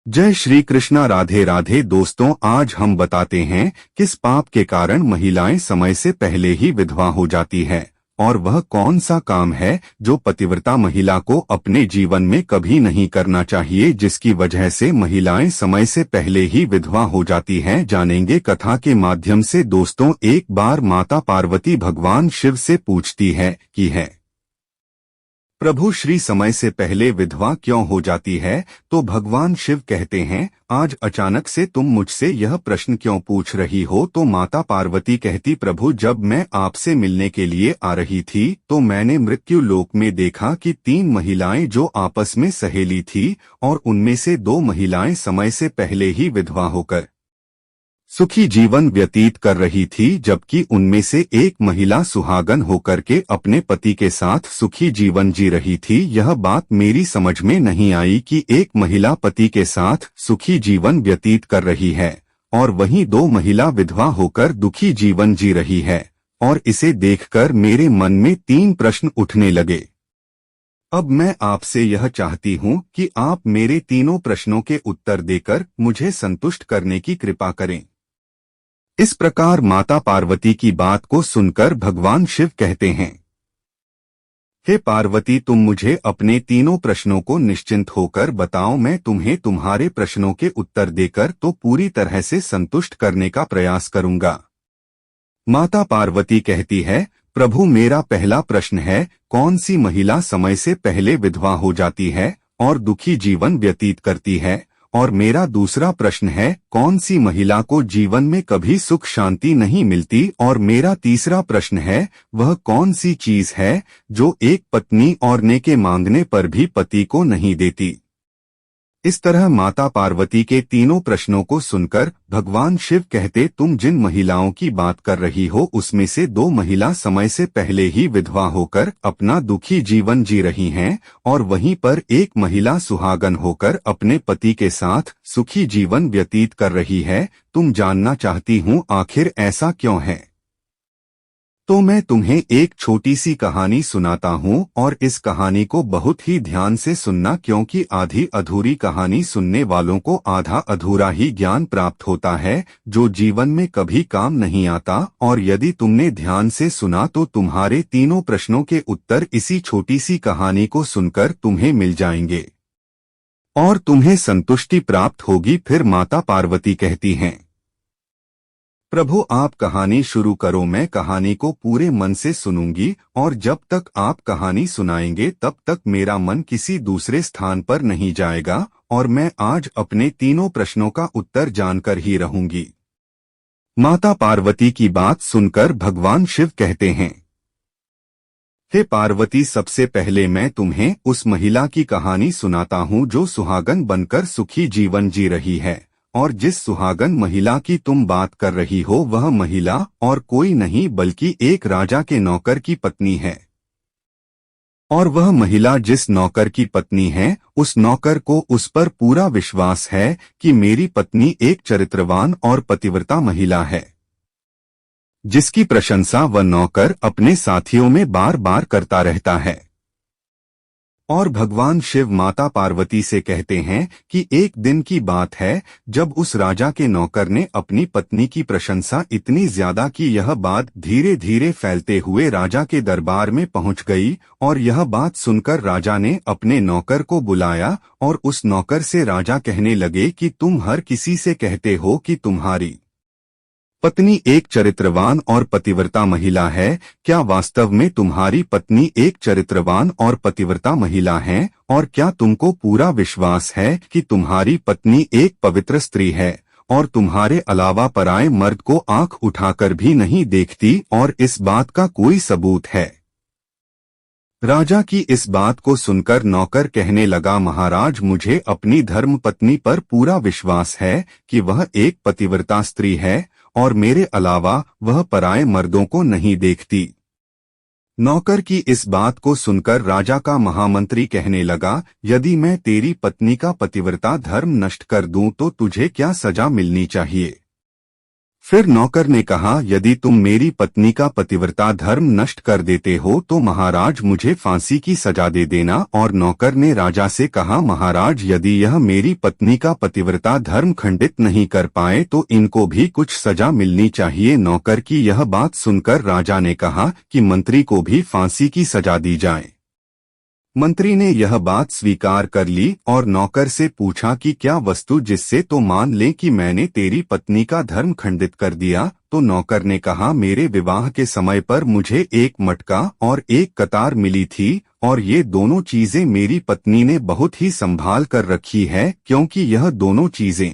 जय श्री कृष्णा। राधे राधे दोस्तों, आज हम बताते हैं किस पाप के कारण महिलाएं समय से पहले ही विधवा हो जाती है और वह कौन सा काम है जो पतिव्रता महिला को अपने जीवन में कभी नहीं करना चाहिए, जिसकी वजह से महिलाएं समय से पहले ही विधवा हो जाती हैं। जानेंगे कथा के माध्यम से। दोस्तों, एक बार माता पार्वती भगवान शिव से पूछती है कि प्रभु श्री समय से पहले विधवा क्यों हो जाती है। तो भगवान शिव कहते हैं, आज अचानक से तुम मुझसे यह प्रश्न क्यों पूछ रही हो। तो माता पार्वती कहती, प्रभु जब मैं आपसे मिलने के लिए आ रही थी तो मैंने मृत्यु लोक में देखा कि 3 महिलाएं जो आपस में सहेली थी और उनमें से 2 महिलाएं समय से पहले ही विधवा होकर सुखी जीवन व्यतीत कर रही थी, जबकि उनमें से एक महिला सुहागन होकर के अपने पति के साथ सुखी जीवन जी रही थी। यह बात मेरी समझ में नहीं आई कि एक महिला पति के साथ सुखी जीवन व्यतीत कर रही है और वहीं 2 महिला विधवा होकर दुखी जीवन जी रही है, और इसे देखकर मेरे मन में 3 प्रश्न उठने लगे। अब मैं आपसे यह चाहती हूँ कि आप मेरे तीनों प्रश्नों के उत्तर देकर मुझे संतुष्ट करने की कृपा करें। इस प्रकार माता पार्वती की बात को सुनकर भगवान शिव कहते हैं, हे पार्वती, तुम मुझे अपने तीनों प्रश्नों को निश्चिंत होकर बताओ। मैं तुम्हें तुम्हारे प्रश्नों के उत्तर देकर तो पूरी तरह से संतुष्ट करने का प्रयास करूंगा। माता पार्वती कहती है, प्रभु मेरा पहला प्रश्न है, कौन सी महिला समय से पहले विधवा हो जाती है और दुखी जीवन व्यतीत करती है। और मेरा दूसरा प्रश्न है, कौन सी महिला को जीवन में कभी सुख शांति नहीं मिलती। और मेरा तीसरा प्रश्न है, वह कौन सी चीज है जो एक पत्नी और ने के मांगने पर भी पति को नहीं देती। इस तरह माता पार्वती के तीनों प्रश्नों को सुनकर भगवान शिव कहते, तुम जिन महिलाओं की बात कर रही हो उसमें से 2 महिला समय से पहले ही विधवा होकर अपना दुखी जीवन जी रही हैं और वहीं पर एक महिला सुहागन होकर अपने पति के साथ सुखी जीवन व्यतीत कर रही है। तुम जानना चाहती हूँ आखिर ऐसा क्यों है। तो मैं तुम्हें एक छोटी सी कहानी सुनाता हूँ और इस कहानी को बहुत ही ध्यान से सुनना, क्योंकि आधी अधूरी कहानी सुनने वालों को आधा अधूरा ही ज्ञान प्राप्त होता है जो जीवन में कभी काम नहीं आता। और यदि तुमने ध्यान से सुना तो तुम्हारे तीनों प्रश्नों के उत्तर इसी छोटी सी कहानी को सुनकर तुम्हें मिल जाएंगे और तुम्हें संतुष्टि प्राप्त होगी। फिर माता पार्वती कहती हैं, प्रभु आप कहानी शुरू करो, मैं कहानी को पूरे मन से सुनूंगी और जब तक आप कहानी सुनाएंगे तब तक मेरा मन किसी दूसरे स्थान पर नहीं जाएगा और मैं आज अपने तीनों प्रश्नों का उत्तर जानकर ही रहूंगी। माता पार्वती की बात सुनकर भगवान शिव कहते हैं, हे पार्वती, सबसे पहले मैं तुम्हें उस महिला की कहानी सुनाता हूँ जो सुहागन बनकर सुखी जीवन जी रही है। और जिस सुहागन महिला की तुम बात कर रही हो वह महिला और कोई नहीं बल्कि एक राजा के नौकर की पत्नी है। और वह महिला जिस नौकर की पत्नी है उस नौकर को उस पर पूरा विश्वास है कि मेरी पत्नी एक चरित्रवान और पतिव्रता महिला है, जिसकी प्रशंसा वह नौकर अपने साथियों में बार बार करता रहता है। और भगवान शिव माता पार्वती से कहते हैं कि एक दिन की बात है जब उस राजा के नौकर ने अपनी पत्नी की प्रशंसा इतनी ज्यादा की यह बात धीरे धीरे फैलते हुए राजा के दरबार में पहुंच गई। और यह बात सुनकर राजा ने अपने नौकर को बुलाया और उस नौकर से राजा कहने लगे कि तुम हर किसी से कहते हो कि तुम्हारी पत्नी एक चरित्रवान और पतिव्रता महिला है, क्या वास्तव में तुम्हारी पत्नी एक चरित्रवान और पतिव्रता महिला है? और क्या तुमको पूरा विश्वास है कि तुम्हारी पत्नी एक पवित्र स्त्री है और तुम्हारे अलावा पराये मर्द को आंख उठाकर भी नहीं देखती और इस बात का कोई सबूत है? राजा की इस बात को सुनकर नौकर कहने लगा, महाराज, मुझे अपनी धर्म पत्नी पर पूरा विश्वास है कि वह एक पतिव्रता स्त्री है और मेरे अलावा वह पराये मर्दों को नहीं देखती। नौकर की इस बात को सुनकर राजा का महामंत्री कहने लगा, यदि मैं तेरी पत्नी का पतिव्रता धर्म नष्ट कर दूं तो तुझे क्या सजा मिलनी चाहिए? फिर नौकर ने कहा, यदि तुम मेरी पत्नी का पतिव्रता धर्म नष्ट कर देते हो तो महाराज मुझे फांसी की सजा दे देना। और नौकर ने राजा से कहा, महाराज यदि यह मेरी पत्नी का पतिव्रता धर्म खंडित नहीं कर पाए तो इनको भी कुछ सजा मिलनी चाहिए। नौकर की यह बात सुनकर राजा ने कहा कि मंत्री को भी फांसी की सजा दी जाए। मंत्री ने यह बात स्वीकार कर ली और नौकर से पूछा कि क्या वस्तु जिससे तो मान ले कि मैंने तेरी पत्नी का धर्म खंडित कर दिया। तो नौकर ने कहा, मेरे विवाह के समय पर मुझे एक मटका और एक कतार मिली थी और ये दोनों चीजें मेरी पत्नी ने बहुत ही संभाल कर रखी है, क्योंकि यह दोनों चीजें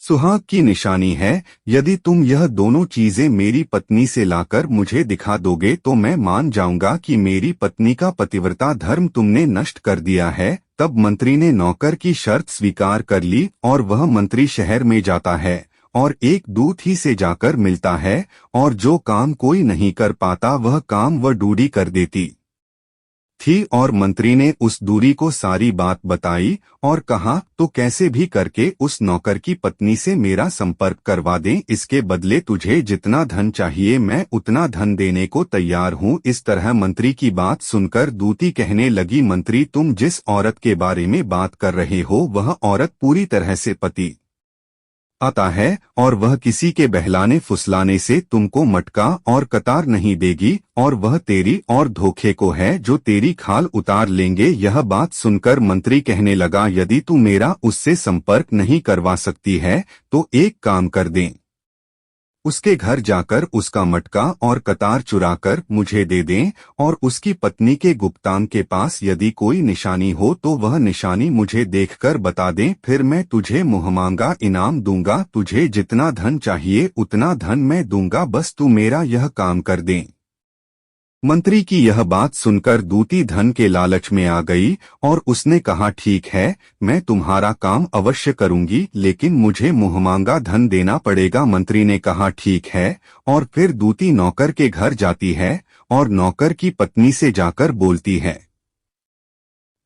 सुहाग की निशानी है। यदि तुम यह दोनों चीजें मेरी पत्नी से लाकर मुझे दिखा दोगे तो मैं मान जाऊंगा कि मेरी पत्नी का पतिव्रता धर्म तुमने नष्ट कर दिया है। तब मंत्री ने नौकर की शर्त स्वीकार कर ली और वह मंत्री शहर में जाता है और एक दूत ही से जाकर मिलता है और जो काम कोई नहीं कर पाता वह काम वह डूडी कर देती थी। और मंत्री ने उस दूरी को सारी बात बताई और कहा, तो कैसे भी करके उस नौकर की पत्नी से मेरा संपर्क करवा दें, इसके बदले तुझे जितना धन चाहिए मैं उतना धन देने को तैयार हूँ। इस तरह मंत्री की बात सुनकर दूती कहने लगी, मंत्री तुम जिस औरत के बारे में बात कर रहे हो वह औरत पूरी तरह से पति आता है और वह किसी के बहलाने फुसलाने से तुमको मटका और कतार नहीं देगी और वह तेरी और धोखे को है जो तेरी खाल उतार लेंगे। यह बात सुनकर मंत्री कहने लगा, यदि तू मेरा उससे संपर्क नहीं करवा सकती है तो एक काम कर दें, उसके घर जाकर उसका मटका और कतार चुराकर मुझे दे दें और उसकी पत्नी के गुप्तांग के पास यदि कोई निशानी हो तो वह निशानी मुझे देखकर बता दें, फिर मैं तुझे मुहमांगा इनाम दूंगा। तुझे जितना धन चाहिए उतना धन मैं दूंगा, बस तू मेरा यह काम कर दें। मंत्री की यह बात सुनकर दूती धन के लालच में आ गई और उसने कहा, ठीक है मैं तुम्हारा काम अवश्य करूंगी, लेकिन मुझे मुहमांगा धन देना पड़ेगा। मंत्री ने कहा, ठीक है। और फिर दूती नौकर के घर जाती है और नौकर की पत्नी से जाकर बोलती है,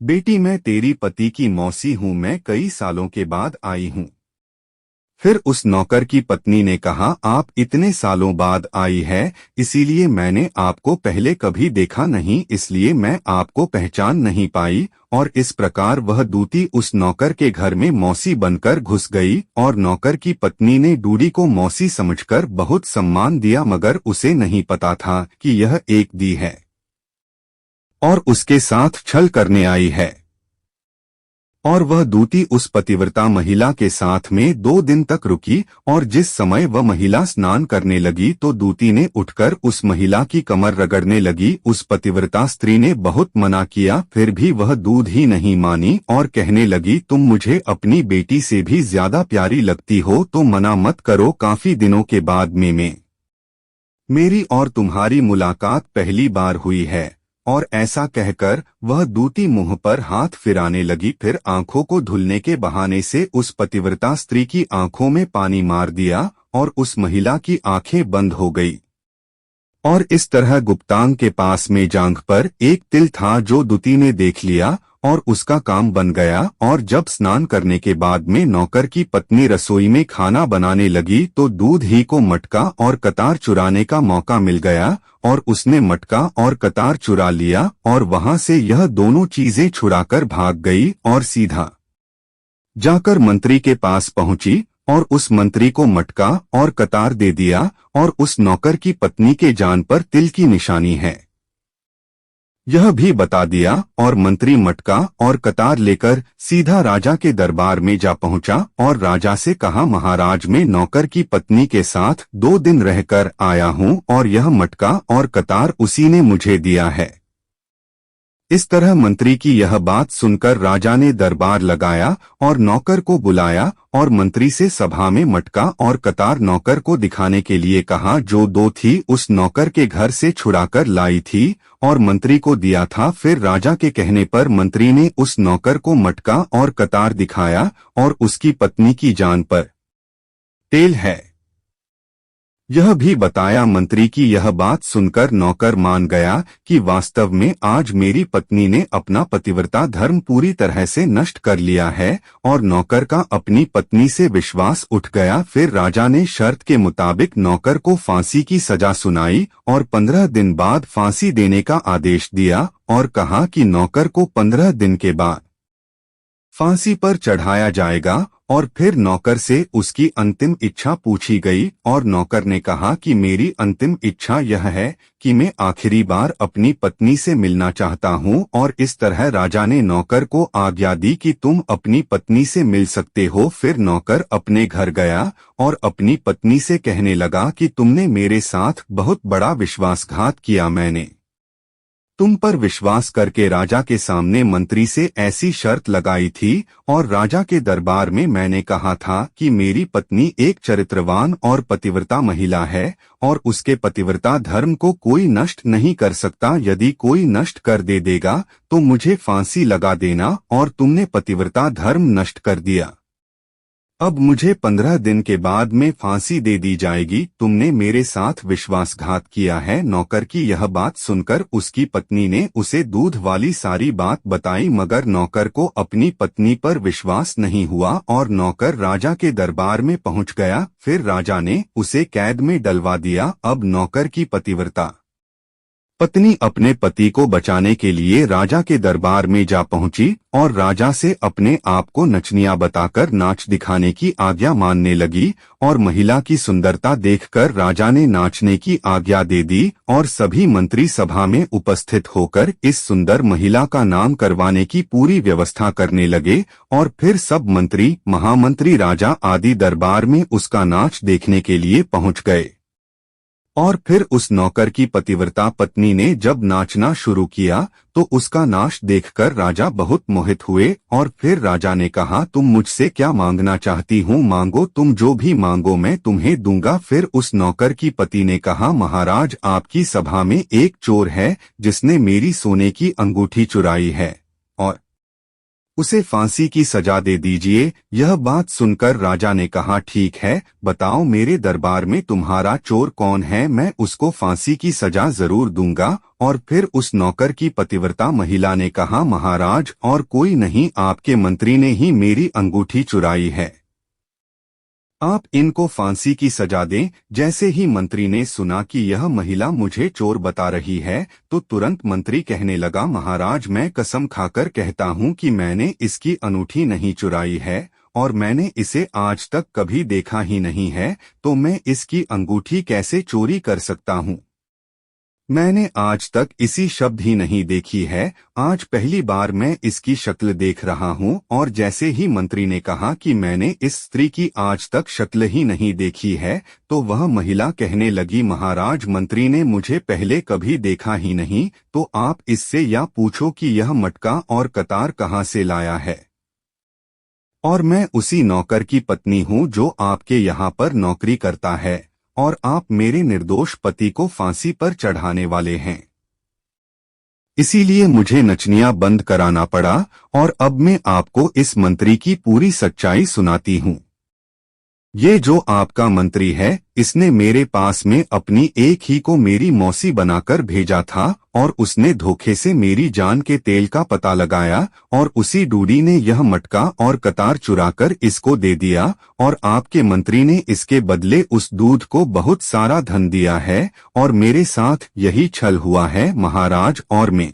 बेटी मैं तेरी पति की मौसी हूँ, मैं कई सालों के बाद आई हूँ। फिर उस नौकर की पत्नी ने कहा, आप इतने सालों बाद आई है, इसीलिए मैंने आपको पहले कभी देखा नहीं, इसलिए मैं आपको पहचान नहीं पाई। और इस प्रकार वह दूती उस नौकर के घर में मौसी बनकर घुस गई और नौकर की पत्नी ने डूडी को मौसी समझकर बहुत सम्मान दिया, मगर उसे नहीं पता था कि यह एक दी है और उसके साथ छल करने आई है। और वह दूती उस पतिव्रता महिला के साथ में 2 दिन तक रुकी और जिस समय वह महिला स्नान करने लगी तो दूती ने उठकर उस महिला की कमर रगड़ने लगी। उस पतिव्रता स्त्री ने बहुत मना किया, फिर भी वह दूध ही नहीं मानी और कहने लगी, तुम मुझे अपनी बेटी से भी ज्यादा प्यारी लगती हो तो मना मत करो, काफी दिनों के बाद में मेरी और तुम्हारी मुलाकात पहली बार हुई है। और ऐसा कहकर वह दूती मुंह पर हाथ फिराने लगी, फिर आंखों को धुलने के बहाने से उस पतिव्रता स्त्री की आंखों में पानी मार दिया और उस महिला की आंखें बंद हो गई। और इस तरह गुप्तांग के पास में जांघ पर एक तिल था जो दूती ने देख लिया और उसका काम बन गया। और जब स्नान करने के बाद में नौकर की पत्नी रसोई में खाना बनाने लगी तो दूध ही को मटका और कतार चुराने का मौका मिल गया और उसने मटका और कतार चुरा लिया और वहां से यह दोनों चीजें छुड़ाकर भाग गई और सीधा जाकर मंत्री के पास पहुंची और उस मंत्री को मटका और कतार दे दिया और उस नौकर की पत्नी के जान पर तिल की निशानी है यह भी बता दिया। और मंत्री मटका और कतार लेकर सीधा राजा के दरबार में जा पहुंचा और राजा से कहा, महाराज मैं नौकर की पत्नी के साथ 2 दिन रहकर आया हूं और यह मटका और कतार उसी ने मुझे दिया है। इस तरह मंत्री की यह बात सुनकर राजा ने दरबार लगाया और नौकर को बुलाया और मंत्री से सभा में मटका और कतार नौकर को दिखाने के लिए कहा, जो 2 थी उस नौकर के घर से छुड़ाकर लाई थी और मंत्री को दिया था। फिर राजा के कहने पर मंत्री ने उस नौकर को मटका और कतार दिखाया और उसकी पत्नी की जान पर तेल है यह भी बताया मंत्री की यह बात सुनकर नौकर मान गया कि वास्तव में आज मेरी पत्नी ने अपना पतिव्रता धर्म पूरी तरह से नष्ट कर लिया है और नौकर का अपनी पत्नी से विश्वास उठ गया। फिर राजा ने शर्त के मुताबिक नौकर को फांसी की सजा सुनाई और 15 दिन बाद फांसी देने का आदेश दिया और कहा कि नौकर को 15 दिन के बाद फांसी पर चढ़ाया जाएगा। और फिर नौकर से उसकी अंतिम इच्छा पूछी गई और नौकर ने कहा कि मेरी अंतिम इच्छा यह है कि मैं आखिरी बार अपनी पत्नी से मिलना चाहता हूं। और इस तरह राजा ने नौकर को आज्ञा दी कि तुम अपनी पत्नी से मिल सकते हो। फिर नौकर अपने घर गया और अपनी पत्नी से कहने लगा कि तुमने मेरे साथ बहुत बड़ा विश्वासघात किया। मैंने तुम पर विश्वास करके राजा के सामने मंत्री से ऐसी शर्त लगाई थी और राजा के दरबार में मैंने कहा था कि मेरी पत्नी एक चरित्रवान और पतिव्रता महिला है और उसके पतिव्रता धर्म को कोई नष्ट नहीं कर सकता। यदि कोई नष्ट कर देगा तो मुझे फांसी लगा देना। और तुमने पतिव्रता धर्म नष्ट कर दिया। अब मुझे 15 दिन के बाद में फांसी दे दी जाएगी। तुमने मेरे साथ विश्वासघात किया है। नौकर की यह बात सुनकर उसकी पत्नी ने उसे दूध वाली सारी बात बताई, मगर नौकर को अपनी पत्नी पर विश्वास नहीं हुआ और नौकर राजा के दरबार में पहुंच गया। फिर राजा ने उसे कैद में डलवा दिया। अब नौकर की पतिव्रता पत्नी अपने पति को बचाने के लिए राजा के दरबार में जा पहुंची और राजा से अपने आप को नचनिया बताकर नाच दिखाने की आज्ञा मानने लगी। और महिला की सुंदरता देखकर राजा ने नाचने की आज्ञा दे दी और सभी मंत्री सभा में उपस्थित होकर इस सुंदर महिला का नाम करवाने की पूरी व्यवस्था करने लगे। और फिर सब मंत्री, महामंत्री, राजा आदि दरबार में उसका नाच देखने के लिए पहुंच गए। और फिर उस नौकर की पतिव्रता पत्नी ने जब नाचना शुरू किया तो उसका नाच देखकर राजा बहुत मोहित हुए। और फिर राजा ने कहा, तुम मुझसे क्या मांगना चाहती हूँ, मांगो, तुम जो भी मांगो मैं तुम्हें दूंगा। फिर उस नौकर की पति ने कहा, महाराज, आपकी सभा में एक चोर है जिसने मेरी सोने की अंगूठी चुराई है और उसे फांसी की सजा दे दीजिए। यह बात सुनकर राजा ने कहा, ठीक है, बताओ मेरे दरबार में तुम्हारा चोर कौन है, मैं उसको फांसी की सजा जरूर दूंगा। और फिर उस नौकर की पतिव्रता महिला ने कहा, महाराज, और कोई नहीं, आपके मंत्री ने ही मेरी अंगूठी चुराई है, आप इनको फांसी की सजा दें। जैसे ही मंत्री ने सुना कि यह महिला मुझे चोर बता रही है तो तुरंत मंत्री कहने लगा, महाराज, मैं कसम खाकर कहता हूँ कि मैंने इसकी अंगूठी नहीं चुराई है और मैंने इसे आज तक कभी देखा ही नहीं है, तो मैं इसकी अंगूठी कैसे चोरी कर सकता हूँ। मैंने आज तक इसी शब्द ही नहीं देखी है, आज पहली बार मैं इसकी शक्ल देख रहा हूँ। और जैसे ही मंत्री ने कहा कि मैंने इस स्त्री की आज तक शक्ल ही नहीं देखी है तो वह महिला कहने लगी, महाराज, मंत्री ने मुझे पहले कभी देखा ही नहीं, तो आप इससे या पूछो कि यह मटका और कतार कहाँ से लाया है। और मैं उसी नौकर की पत्नी हूँ जो आपके यहाँ पर नौकरी करता है और आप मेरे निर्दोष पति को फांसी पर चढ़ाने वाले हैं, इसीलिए मुझे नचनिया बंद कराना पड़ा। और अब मैं आपको इस मंत्री की पूरी सच्चाई सुनाती हूँ। ये जो आपका मंत्री है, इसने मेरे पास में अपनी एक ही को मेरी मौसी बनाकर भेजा था और उसने धोखे से मेरी जान के तेल का पता लगाया और उसी डूडी ने यह मटका और कतार चुराकर इसको दे दिया और आपके मंत्री ने इसके बदले उस दूध को बहुत सारा धन दिया है और मेरे साथ यही छल हुआ है, महाराज। और मैं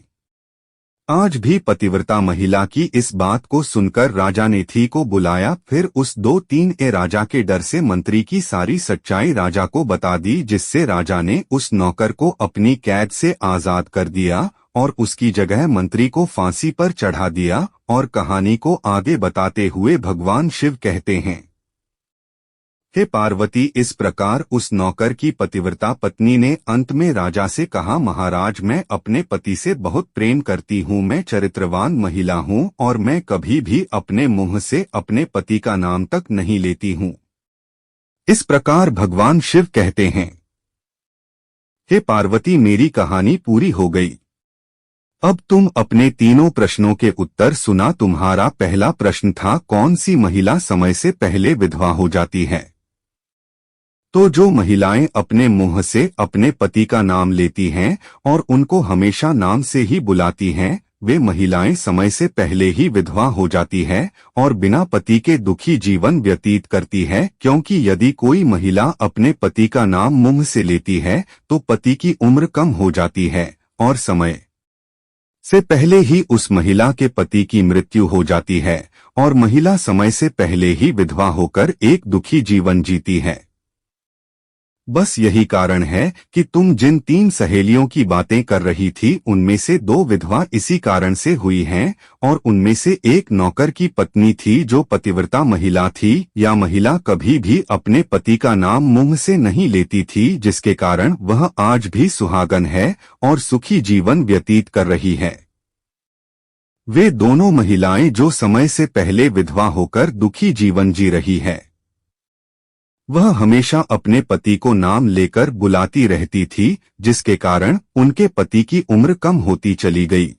आज भी पतिव्रता महिला की इस बात को सुनकर राजा ने थी को बुलाया। फिर उस 2-3 राजा के डर से मंत्री की सारी सच्चाई राजा को बता दी, जिससे राजा ने उस नौकर को अपनी कैद से आजाद कर दिया और उसकी जगह मंत्री को फांसी पर चढ़ा दिया। और कहानी को आगे बताते हुए भगवान शिव कहते हैं, हे पार्वती, इस प्रकार उस नौकर की पतिव्रता पत्नी ने अंत में राजा से कहा, महाराज, मैं अपने पति से बहुत प्रेम करती हूँ, मैं चरित्रवान महिला हूँ और मैं कभी भी अपने मुंह से अपने पति का नाम तक नहीं लेती हूँ। इस प्रकार भगवान शिव कहते हैं, हे पार्वती, मेरी कहानी पूरी हो गई। अब तुम अपने तीनों प्रश्नों के उत्तर सुना। तुम्हारा पहला प्रश्न था, कौन सी महिला समय से पहले विधवा हो जाती है। तो जो महिलाएं अपने मुंह से अपने पति का नाम लेती हैं और उनको हमेशा नाम से ही बुलाती हैं, वे महिलाएं समय से पहले ही विधवा हो जाती है और बिना पति के दुखी जीवन व्यतीत करती है, क्योंकि यदि कोई महिला अपने पति का नाम मुंह से लेती है तो पति की उम्र कम हो जाती है और समय से पहले ही उस महिला के पति की मृत्यु हो जाती है और महिला समय से पहले ही विधवा होकर एक दुखी जीवन जीती है। बस यही कारण है कि तुम जिन 3 सहेलियों की बातें कर रही थी उनमें से 2 विधवा इसी कारण से हुई हैं और उनमें से एक नौकर की पत्नी थी जो पतिव्रता महिला थी या महिला कभी भी अपने पति का नाम मुंह से नहीं लेती थी, जिसके कारण वह आज भी सुहागन है और सुखी जीवन व्यतीत कर रही है। वे दोनों महिलाएं जो समय से पहले विधवा होकर दुखी जीवन जी रही है, वह हमेशा अपने पति को नाम लेकर बुलाती रहती थी, जिसके कारण उनके पति की उम्र कम होती चली गई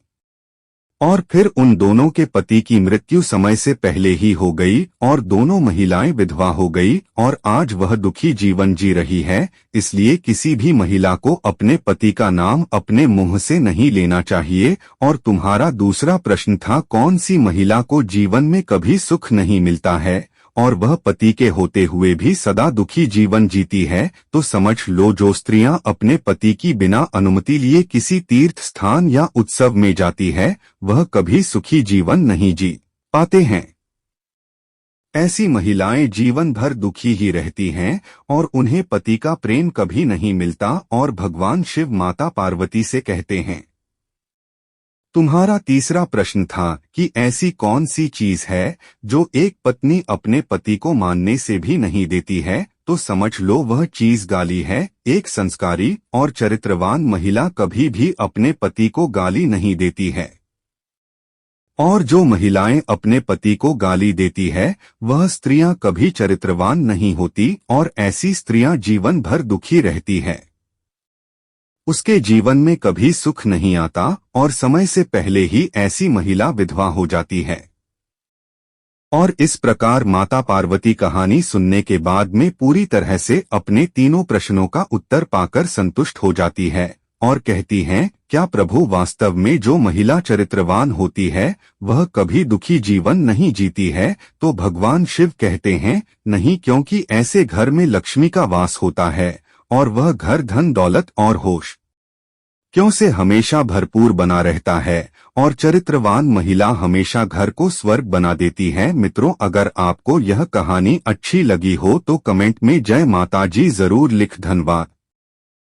और फिर उन दोनों के पति की मृत्यु समय से पहले ही हो गई और दोनों महिलाएं विधवा हो गई और आज वह दुखी जीवन जी रही है। इसलिए किसी भी महिला को अपने पति का नाम अपने मुंह से नहीं लेना चाहिए। और तुम्हारा दूसरा प्रश्न था, कौन सी महिला को जीवन में कभी सुख नहीं मिलता है और वह पति के होते हुए भी सदा दुखी जीवन जीती है, तो समझ लो जो स्त्रियां अपने पति की बिना अनुमति लिए किसी तीर्थ स्थान या उत्सव में जाती है वह कभी सुखी जीवन नहीं जी पाते हैं। ऐसी महिलाएं जीवन भर दुखी ही रहती हैं और उन्हें पति का प्रेम कभी नहीं मिलता और भगवान शिव माता पार्वती से कहते हैं। तुम्हारा तीसरा प्रश्न था कि ऐसी कौन सी चीज है जो एक पत्नी अपने पति को मानने से भी नहीं देती है, तो समझ लो वह चीज गाली है। एक संस्कारी और चरित्रवान महिला कभी भी अपने पति को गाली नहीं देती है और जो महिलाएं अपने पति को गाली देती है वह स्त्रियां कभी चरित्रवान नहीं होती और ऐसी स्त्रियां जीवन भर दुखी रहती है। उसके जीवन में कभी सुख नहीं आता और समय से पहले ही ऐसी महिला विधवा हो जाती है। और इस प्रकार माता पार्वती कहानी सुनने के बाद में पूरी तरह से अपने तीनों प्रश्नों का उत्तर पाकर संतुष्ट हो जाती है और कहती हैं, क्या प्रभु वास्तव में जो महिला चरित्रवान होती है वह कभी दुखी जीवन नहीं जीती है? तो भगवान शिव कहते हैं, नहीं, क्योंकि ऐसे घर में लक्ष्मी का वास होता है और वह घर धन दौलत और होश क्यों से हमेशा भरपूर बना रहता है और चरित्रवान महिला हमेशा घर को स्वर्ग बना देती है। मित्रों, अगर आपको यह कहानी अच्छी लगी हो तो कमेंट में जय माता जी जरूर लिख। धन्यवाद।